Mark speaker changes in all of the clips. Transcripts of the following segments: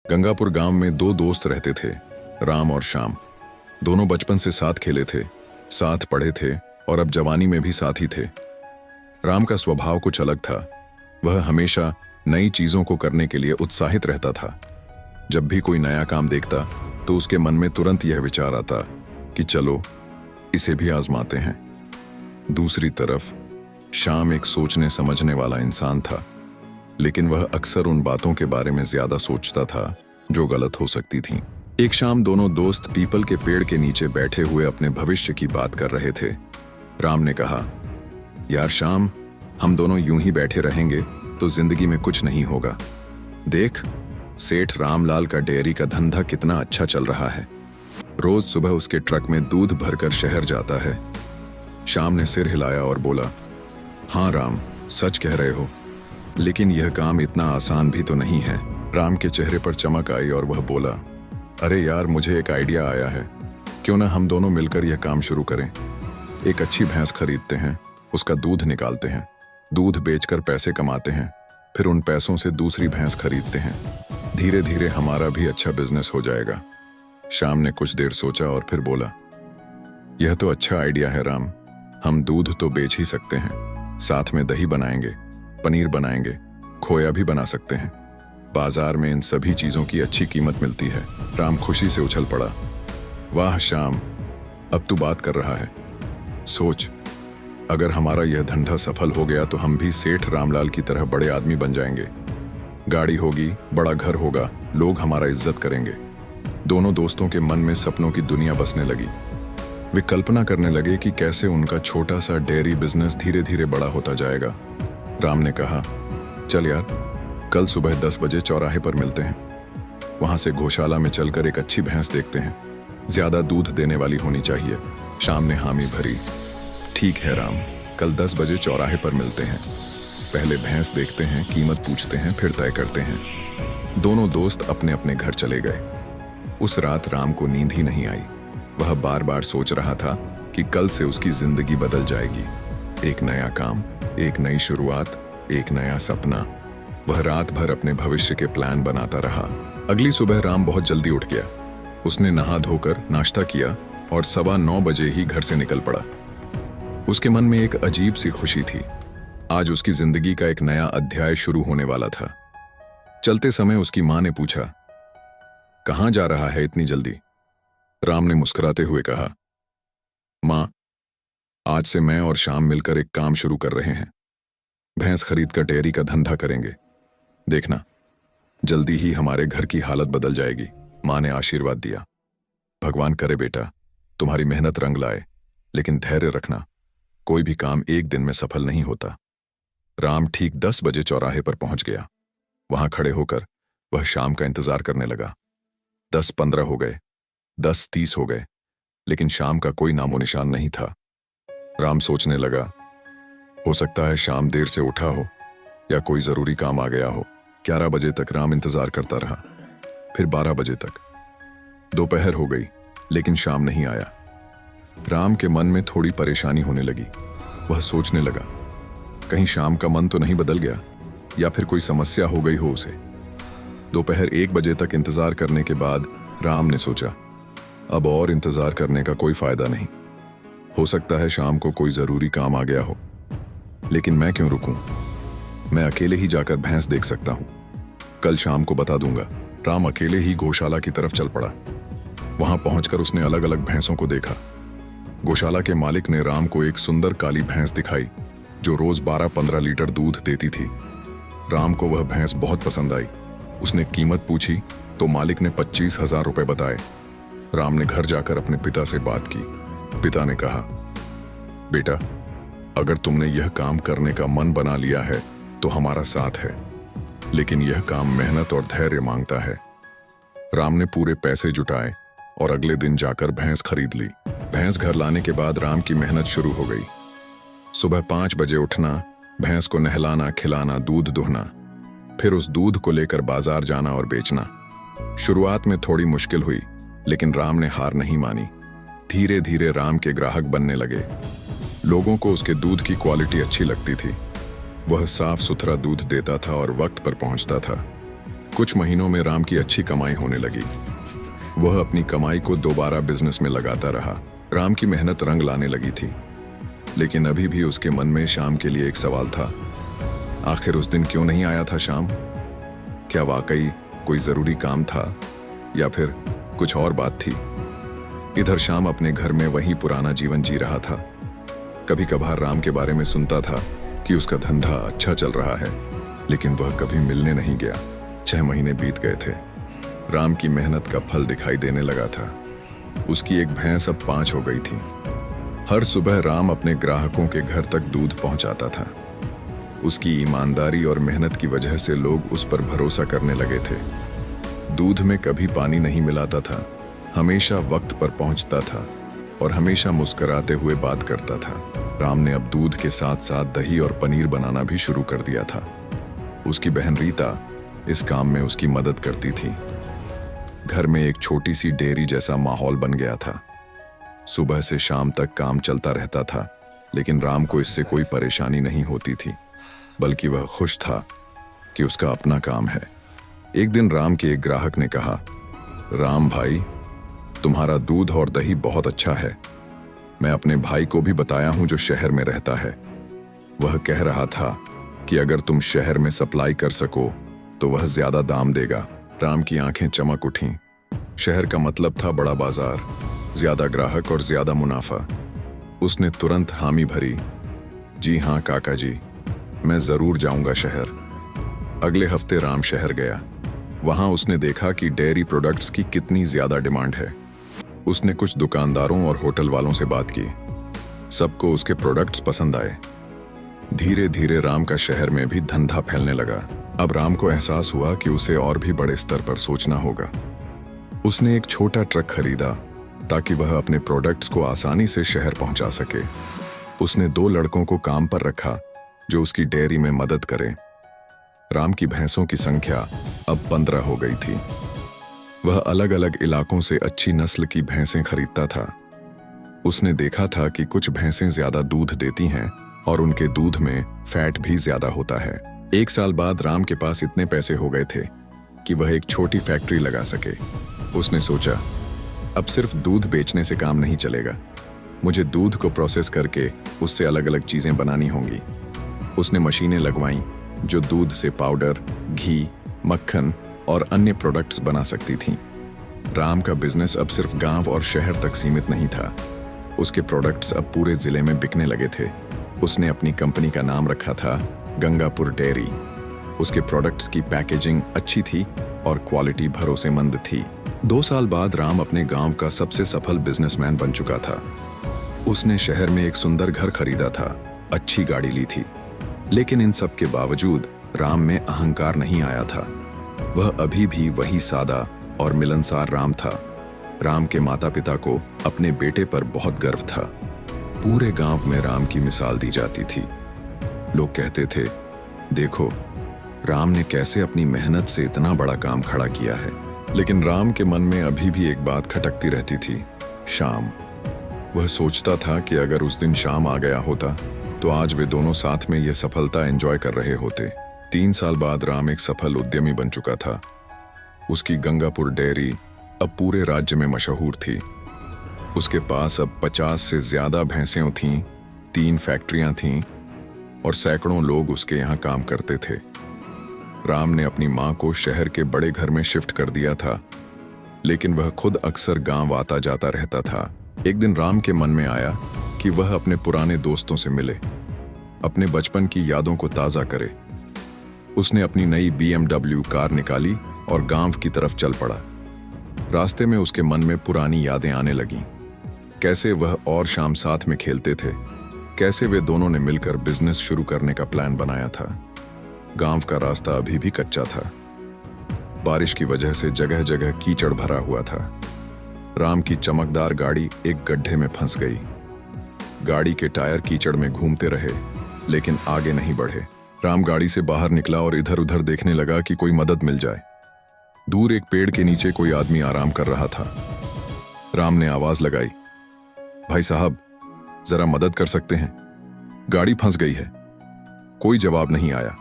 Speaker 1: गंगापुर गांव में दो दोस्त रहते थे, राम और श्याम। दोनों बचपन से साथ खेले थे, साथ पढ़े थे और अब जवानी में भी साथ ही थे। राम का स्वभाव कुछ अलग था। वह हमेशा नई चीजों को करने के लिए उत्साहित रहता था। जब भी कोई नया काम देखता तो उसके मन में तुरंत यह विचार आता कि चलो इसे भी आजमाते हैं। दूसरी तरफ श्याम एक सोचने समझने वाला इंसान था, लेकिन वह अक्सर उन बातों के बारे में ज्यादा सोचता था जो गलत हो सकती थीं। एक शाम दोनों दोस्त पीपल के पेड़ के नीचे बैठे हुए अपने भविष्य की बात कर रहे थे। राम ने कहा, यार श्याम, हम दोनों यूं ही बैठे रहेंगे तो जिंदगी में कुछ नहीं होगा। देख, सेठ रामलाल का डेयरी का धंधा कितना अच्छा चल रहा है। रोज सुबह उसके ट्रक में दूध भरकर शहर जाता है। श्याम ने सिर हिलाया और बोला, हाँ राम, सच कह रहे हो, लेकिन यह काम इतना आसान भी तो नहीं है। राम के चेहरे पर चमक आई और वह बोला, अरे यार, मुझे एक आइडिया आया है। क्यों ना हम दोनों मिलकर यह काम शुरू करें। एक अच्छी भैंस खरीदते हैं, उसका दूध निकालते हैं, दूध बेचकर पैसे कमाते हैं, फिर उन पैसों से दूसरी भैंस खरीदते हैं। धीरे धीरे हमारा भी अच्छा बिजनेस हो जाएगा। श्याम ने कुछ देर सोचा और फिर बोला, यह तो अच्छा आइडिया है राम। हम दूध तो बेच ही सकते हैं, साथ में दही बनाएंगे, पनीर बनाएंगे, खोया भी बना सकते हैं। बाजार में इन सभी चीजों की अच्छी कीमत मिलती है। राम खुशी से उछल पड़ा, वाह श्याम, अब तू बात कर रहा है। सोच, अगर हमारा यह धंधा सफल हो गया तो हम भी सेठ रामलाल की तरह बड़े आदमी बन जाएंगे। गाड़ी होगी, बड़ा घर होगा, लोग हमारा इज्जत करेंगे। दोनों दोस्तों के मन में सपनों की दुनिया बसने लगी। वे कल्पना करने लगे कि कैसे उनका छोटा सा डेयरी बिजनेस धीरे धीरे बड़ा होता जाएगा। राम ने कहा, चल यार, कल सुबह 10 बजे चौराहे पर मिलते हैं। वहां से गौशाला में चलकर एक अच्छी भैंस देखते हैं, ज्यादा दूध देने वाली होनी चाहिए। श्याम ने हामी भरी। ठीक है राम, कल 10 बजे चौराहे पर मिलते हैं। पहले भैंस देखते हैं, कीमत पूछते हैं, फिर तय करते हैं। दोनों दोस्त अपने अपने घर चले गए। उस रात राम को नींद ही नहीं आई। वह बार बार सोच रहा था कि कल से उसकी जिंदगी बदल जाएगी। एक नया काम, एक नई शुरुआत, एक नया सपना। वह रात भर अपने भविष्य के प्लान बनाता रहा। अगली सुबह राम बहुत जल्दी उठ गया। उसने नहा धोकर नाश्ता किया और 9:15 बजे ही घर से निकल पड़ा। उसके मन में एक अजीब सी खुशी थी। आज उसकी जिंदगी का एक नया अध्याय शुरू होने वाला था। चलते समय उसकी मां ने पूछा, कहां जा रहा है इतनी जल्दी? राम ने मुस्कुराते हुए कहा, मां, आज से मैं और श्याम मिलकर एक काम शुरू कर रहे हैं। भैंस खरीदकर डेयरी का धंधा करेंगे। देखना, जल्दी ही हमारे घर की हालत बदल जाएगी। मां ने आशीर्वाद दिया। भगवान करे बेटा, तुम्हारी मेहनत रंग लाए, लेकिन धैर्य रखना। कोई भी काम एक दिन में सफल नहीं होता। राम ठीक 10 बजे चौराहे पर पहुंच गया। वहां खड़े होकर वह श्याम का इंतजार करने लगा। 10:15 हो गए, 10:30 हो गए, लेकिन श्याम का कोई नामो निशान नहीं था। राम सोचने लगा, हो सकता है श्याम देर से उठा हो या कोई जरूरी काम आ गया हो। 11 बजे तक राम इंतजार करता रहा, फिर 12 बजे तक। दोपहर हो गई, लेकिन श्याम नहीं आया। राम के मन में थोड़ी परेशानी होने लगी। वह सोचने लगा, कहीं श्याम का मन तो नहीं बदल गया या फिर कोई समस्या हो गई हो उसे। दोपहर 1 बजे तक इंतजार करने के बाद राम ने सोचा, अब और इंतजार करने का कोई फायदा नहीं। हो सकता है शाम को कोई जरूरी काम आ गया हो, लेकिन मैं क्यों रुकूं? मैं अकेले ही जाकर भैंस देख सकता हूं। कल शाम को बता दूंगा। राम अकेले ही गौशाला की तरफ चल पड़ा। वहां पहुंचकर उसने अलग अलग भैंसों को देखा। गौशाला के मालिक ने राम को एक सुंदर काली भैंस दिखाई जो रोज 12-15 लीटर दूध देती थी। राम को वह भैंस बहुत पसंद आई। उसने कीमत पूछी तो मालिक ने 25,000 रुपए बताए। राम ने घर जाकर अपने पिता से बात की। पिता ने कहा, बेटा, अगर तुमने यह काम करने का मन बना लिया है तो हमारा साथ है, लेकिन यह काम मेहनत और धैर्य मांगता है। राम ने पूरे पैसे जुटाए और अगले दिन जाकर भैंस खरीद ली। भैंस घर लाने के बाद राम की मेहनत शुरू हो गई। सुबह 5 बजे उठना, भैंस को नहलाना, खिलाना, दूध दुहना, फिर उस दूध को लेकर बाजार जाना और बेचना। शुरुआत में थोड़ी मुश्किल हुई, लेकिन राम ने हार नहीं मानी। धीरे धीरे राम के ग्राहक बनने लगे। लोगों को उसके दूध की क्वालिटी अच्छी लगती थी। वह साफ सुथरा दूध देता था और वक्त पर पहुंचता था। कुछ महीनों में राम की अच्छी कमाई होने लगी। वह अपनी कमाई को दोबारा बिजनेस में लगाता रहा। राम की मेहनत रंग लाने लगी थी, लेकिन अभी भी उसके मन में श्याम के लिए एक सवाल था। आखिर उस दिन क्यों नहीं आया था श्याम? क्या वाकई कोई जरूरी काम था या फिर कुछ और बात थी? इधर श्याम अपने घर में वही पुराना जीवन जी रहा था। कभी कभार राम के बारे में सुनता था कि उसका धंधा अच्छा चल रहा है, लेकिन वह कभी मिलने नहीं गया। 6 महीने बीत गए थे। राम की मेहनत का फल दिखाई देने लगा था। उसकी एक भैंस अब 5 हो गई थी। हर सुबह राम अपने ग्राहकों के घर तक दूध पहुंचाता था। उसकी ईमानदारी और मेहनत की वजह से लोग उस पर भरोसा करने लगे थे। दूध में कभी पानी नहीं मिलाता था, हमेशा वक्त पर पहुंचता था और हमेशा मुस्कुराते हुए बात करता था। राम ने अब दूध के साथ साथ दही और पनीर बनाना भी शुरू कर दिया था। उसकी बहन रीता इस काम में उसकी मदद करती थी। घर में एक छोटी सी डेयरी जैसा माहौल बन गया था। सुबह से शाम तक काम चलता रहता था, लेकिन राम को इससे कोई परेशानी नहीं होती थी, बल्कि वह खुश था कि उसका अपना काम है। एक दिन राम के एक ग्राहक ने कहा, राम भाई, तुम्हारा दूध और दही बहुत अच्छा है। मैं अपने भाई को भी बताया हूं जो शहर में रहता है। वह कह रहा था कि अगर तुम शहर में सप्लाई कर सको तो वह ज्यादा दाम देगा। राम की आंखें चमक उठीं। शहर का मतलब था बड़ा बाजार, ज्यादा ग्राहक और ज्यादा मुनाफा। उसने तुरंत हामी भरी। जी हाँ काका जी, मैं जरूर जाऊंगा शहर। अगले हफ्ते राम शहर गया। वहां उसने देखा कि डेयरी प्रोडक्ट्स की कितनी ज्यादा डिमांड है। उसने कुछ दुकानदारों और होटल वालों से बात की। सबको उसके प्रोडक्ट्स पसंद आए। धीरे धीरे राम का शहर में भी धंधा फैलने लगा। अब राम को एहसास हुआ कि उसे और भी बड़े स्तर पर सोचना होगा। उसने एक छोटा ट्रक खरीदा ताकि वह अपने प्रोडक्ट्स को आसानी से शहर पहुंचा सके। उसने 2 लड़कों को काम पर रखा जो उसकी डेयरी में मदद करें। राम की भैंसों की संख्या अब 15 हो गई थी। वह अलग अलग इलाकों से अच्छी नस्ल की भैंसें खरीदता था। उसने देखा था कि कुछ भैंसें ज्यादा दूध देती हैं और उनके दूध में फैट भी ज्यादा होता है। 1 साल बाद राम के पास इतने पैसे हो गए थे कि वह एक छोटी फैक्ट्री लगा सके। उसने सोचा, अब सिर्फ दूध बेचने से काम नहीं चलेगा, मुझे दूध को प्रोसेस करके उससे अलग अलग चीजें बनानी होंगी। उसने मशीनें लगवाईं जो दूध से पाउडर, घी, मक्खन और अन्य प्रोडक्ट्स बना सकती थीं। राम का बिजनेस अब सिर्फ गांव और शहर तक सीमित नहीं था। उसके प्रोडक्ट्स अब पूरे जिले में बिकने लगे थे। उसने अपनी कंपनी का नाम रखा था गंगापुर डेयरी। उसके प्रोडक्ट्स की पैकेजिंग अच्छी थी और क्वालिटी भरोसेमंद थी। 2 साल बाद राम अपने गांव का सबसे सफल बिजनेसमैन बन चुका था। उसने शहर में एक सुंदर घर खरीदा था, अच्छी गाड़ी ली थी, लेकिन इन सब के बावजूद राम में अहंकार नहीं आया था। वह अभी भी वही सादा और मिलनसार राम था। राम के माता पिता को अपने बेटे पर बहुत गर्व था। पूरे गांव में राम की मिसाल दी जाती थी। लोग कहते थे, देखो राम ने कैसे अपनी मेहनत से इतना बड़ा काम खड़ा किया है। लेकिन राम के मन में अभी भी एक बात खटकती रहती थी, शाम। वह सोचता था कि अगर उस दिन शाम आ गया होता तो आज वे दोनों साथ में यह सफलता एंजॉय कर रहे होते। 3 साल बाद राम एक सफल उद्यमी बन चुका था। उसकी गंगापुर डेयरी अब पूरे राज्य में मशहूर थी। उसके पास अब 50 से ज्यादा भैंसें थीं, 3 फैक्ट्रियां थीं और सैकड़ों लोग उसके यहाँ काम करते थे। राम ने अपनी माँ को शहर के बड़े घर में शिफ्ट कर दिया था, लेकिन वह खुद अक्सर गांव आता जाता रहता था। एक दिन राम के मन में आया कि वह अपने पुराने दोस्तों से मिले, अपने बचपन की यादों को ताज़ा करे। उसने अपनी नई BMW कार निकाली और गांव की तरफ चल पड़ा। रास्ते में उसके मन में पुरानी यादें आने लगीं। कैसे वह और शाम साथ में खेलते थे, कैसे वे दोनों ने मिलकर बिजनेस शुरू करने का प्लान बनाया था। गांव का रास्ता अभी भी कच्चा था। बारिश की वजह से जगह जगह कीचड़ भरा हुआ था। राम की चमकदार गाड़ी एक गड्ढे में फंस गई। गाड़ी के टायर कीचड़ में घूमते रहे, लेकिन आगे नहीं बढ़े। राम गाड़ी से बाहर निकला और इधर उधर देखने लगा कि कोई मदद मिल जाए। दूर एक पेड़ के नीचे कोई आदमी आराम कर रहा था। राम ने आवाज लगाई, भाई साहब, जरा मदद कर सकते हैं? गाड़ी फंस गई है। कोई जवाब नहीं आया।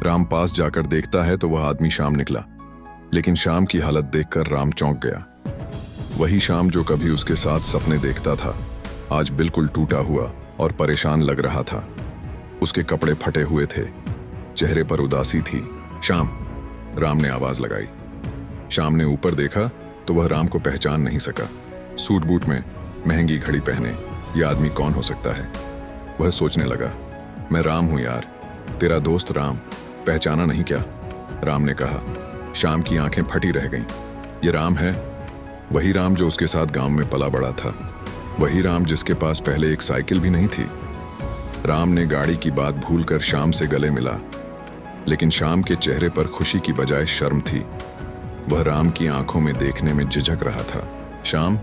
Speaker 1: राम पास जाकर देखता है तो वह आदमी श्याम निकला, लेकिन श्याम की हालत देखकर राम चौंक गया। वही श्याम जो कभी उसके साथ सपने देखता था, आज बिल्कुल टूटा हुआ और परेशान लग रहा था। उसके कपड़े फटे हुए थे, चेहरे पर उदासी थी। श्याम, राम ने आवाज लगाई। श्याम ने ऊपर देखा तो वह राम को पहचान नहीं सका। सूट बूट में, महंगी घड़ी पहने यह आदमी कौन हो सकता है? वह सोचने लगा, मैं राम हूं यार, तेरा दोस्त राम, पहचाना नहीं क्या? राम ने कहा। श्याम की आंखें फटी रह गईं। ये राम है, वही राम जो उसके साथ गांव में पला बड़ा था, वही राम जिसके पास पहले एक साइकिल भी नहीं थी। राम ने गाड़ी की बात भूलकर श्याम से गले मिला, लेकिन श्याम के चेहरे पर खुशी की बजाय शर्म थी। वह राम की आंखों में देखने में झिझक रहा था। श्याम,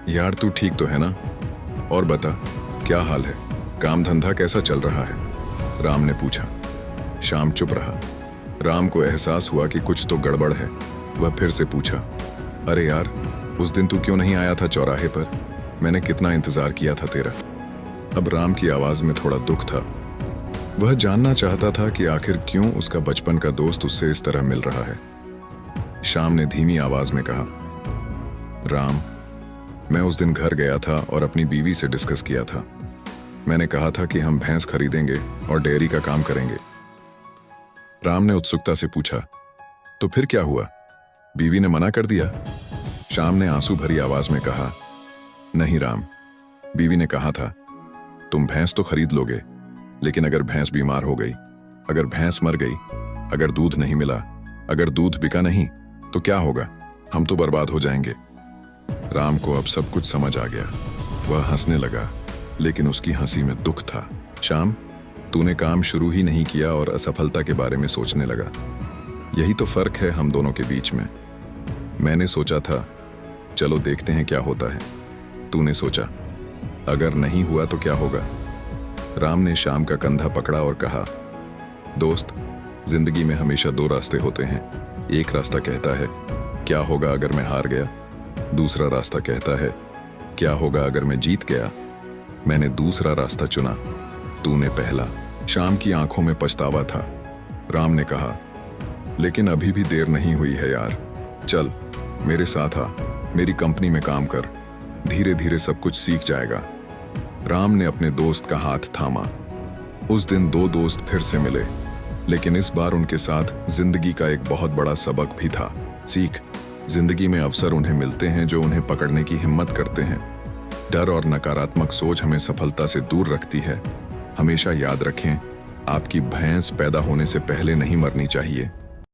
Speaker 1: यार तू ठीक तो है ना? और बता, क्या हाल है? काम धंधा कैसा चल रहा है? राम ने पूछा। श्याम चुप रहा। राम को एहसास हुआ कि कुछ तो गड़बड़ है। वह फिर से पूछा, अरे यार, उस दिन तू क्यों नहीं आया था चौराहे पर? मैंने कितना इंतजार किया था तेरा। अब राम की आवाज में थोड़ा दुख था। वह जानना चाहता था कि आखिर क्यों उसका बचपन का दोस्त उससे इस तरह मिल रहा है। श्याम ने धीमी आवाज में कहा, राम, मैं उस दिन घर गया था और अपनी बीवी से डिस्कस किया था। मैंने कहा था कि हम भैंस खरीदेंगे और डेयरी का काम करेंगे। राम ने उत्सुकता से पूछा, तो फिर क्या हुआ? बीवी ने मना कर दिया? श्याम ने आंसू भरी आवाज में कहा, नहीं राम, बीवी ने कहा था तुम भैंस तो खरीद लोगे, लेकिन अगर भैंस बीमार हो गई, अगर भैंस मर गई, अगर दूध नहीं मिला, अगर दूध बिका नहीं, तो क्या होगा? हम तो बर्बाद हो जाएंगे। राम को अब सब कुछ समझ आ गया। वह हंसने लगा, लेकिन उसकी हंसी में दुख था। श्याम, तूने काम शुरू ही नहीं किया और असफलता के बारे में सोचने लगा। यही तो फर्क है हम दोनों के बीच में। मैंने सोचा था चलो देखते हैं क्या होता है। तूने सोचा अगर नहीं हुआ तो क्या होगा? राम ने श्याम का कंधा पकड़ा और कहा, दोस्त, जिंदगी में हमेशा दो रास्ते होते हैं। एक रास्ता कहता है क्या होगा अगर मैं हार गया, दूसरा रास्ता कहता है क्या होगा अगर मैं जीत गया। मैंने दूसरा रास्ता चुना, तूने पहला। श्याम की आंखों में पछतावा था। राम ने कहा, लेकिन अभी भी देर नहीं हुई है यार। चल मेरे साथ आ, मेरी कंपनी में काम कर, धीरे धीरे सब कुछ सीख जाएगा। राम ने अपने दोस्त का हाथ थामा। उस दिन दो दोस्त फिर से मिले, लेकिन इस बार उनके साथ जिंदगी का एक बहुत बड़ा सबक भी था। सीख, जिंदगी में अवसर उन्हें मिलते हैं जो उन्हें पकड़ने की हिम्मत करते हैं। डर और नकारात्मक सोच हमें सफलता से दूर रखती है। हमेशा याद रखें, आपकी भैंस पैदा होने से पहले नहीं मरनी चाहिए।